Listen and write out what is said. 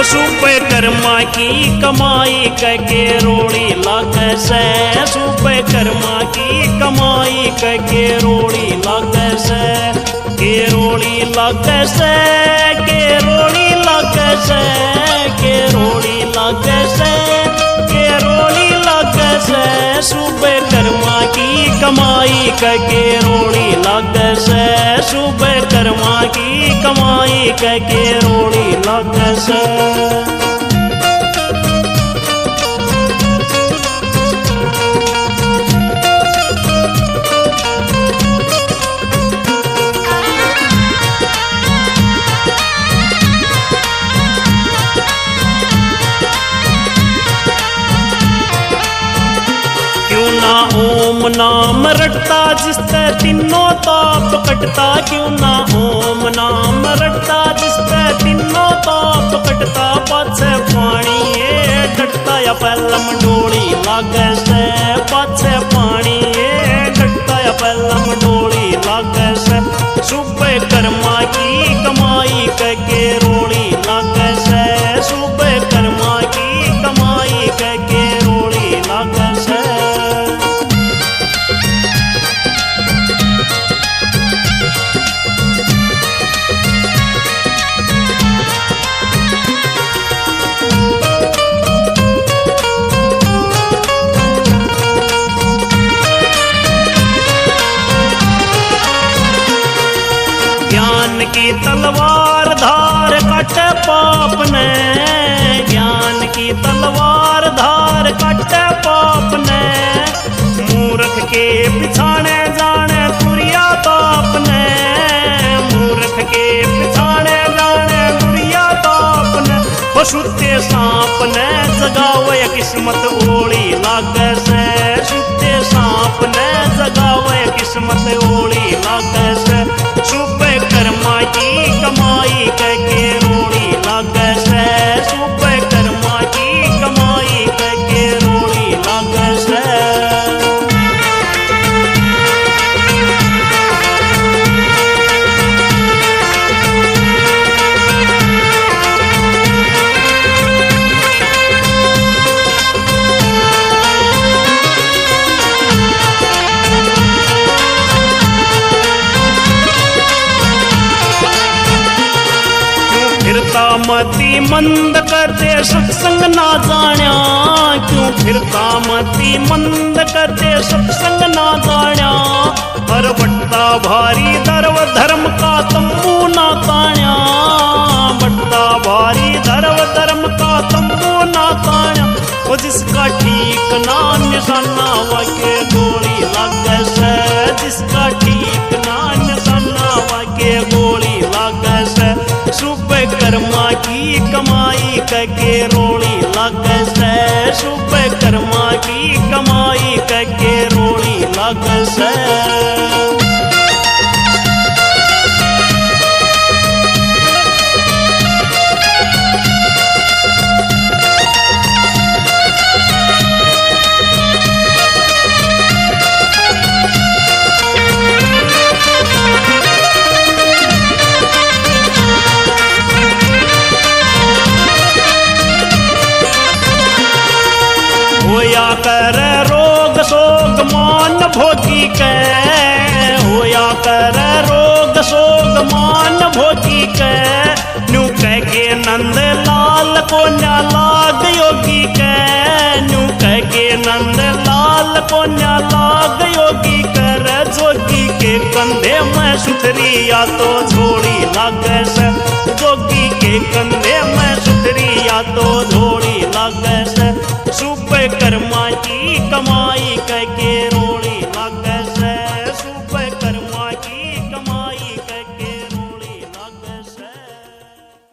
सुबह कर्मा की कमाई के रोड़ी लागे से, सुबह कर्मा की कमाई के रोड़ी लागे से, के रोड़ी लागे से, के रोड़ी लागे से, के रोड़ी लागे से, के रोड़ी लागे से, सुबह कर्मा की कमाई के रोड़ी लागे से, सुबह कर्मा की कमाई के रोड़ी लागे से। ओम नाम रटता जिसते तीनों ताप कटता, क्यों ना ओम नाम रटता जिसते तीनों ताप कटता, पाछे पानी ये डटता या पहलम डोली लागे से, पाछे पानी ये डटता या पहलम डोली लागे से, सुबह कर्मा की कमाई के रोड़ी लागे से, सुबह कर्मा की कमाई के रोड़ी लागे से। ज्ञान की तलवार धार काटे पाप ने, ज्ञान की तलवार धार काटे पाप ने, मूर्ख के पिछाने जाने तुरिया ताप ने, मूर्ख के पिछाने जाने तुरिया ताप ने, सुते सांप ने जगावे किस्मत ओली लागे से, सुते सांप ने जगावे किस्मत ओली लागे से, सुबह कर्मा की कमाई के रोड़ी लागे से, सुबह कर्मा की कमाई के रोड़ी लागे से। फिरता मती मंद करते सत्संग ना जाण्या, क्यों फिरता मती मंद करते सत्संग ना जाण्या, हर बट्टा भारी धर्म धर्म का तंबू ना ताण्या, बट्टा भारी धर्म का तंबू ना ताण्या, वो जिसका ठीक ना निशाना वाके गोली लागे से, जिसका ठीक ना निशाना वाके गोली लागे से, सुबह कर्मा की कमाई के रोड़ी लागे से, सुबह कर्मा की कमाई के रोड़ी लागे से। होया कर रोग सोग मान भोगी के, होया कर रोग सोग मान भोगी के, न्यू कह के नंद लाल को न्या लाग योगी के, न्यू कह के नंद लाल को न्या लाग योगी कर, जोगी के कंधे में सुथरी या तो झोड़ी लागे से, जोगी के कंधे में सुथरी या तो झोड़ी लागे से, सुबह कर्मा की कमाई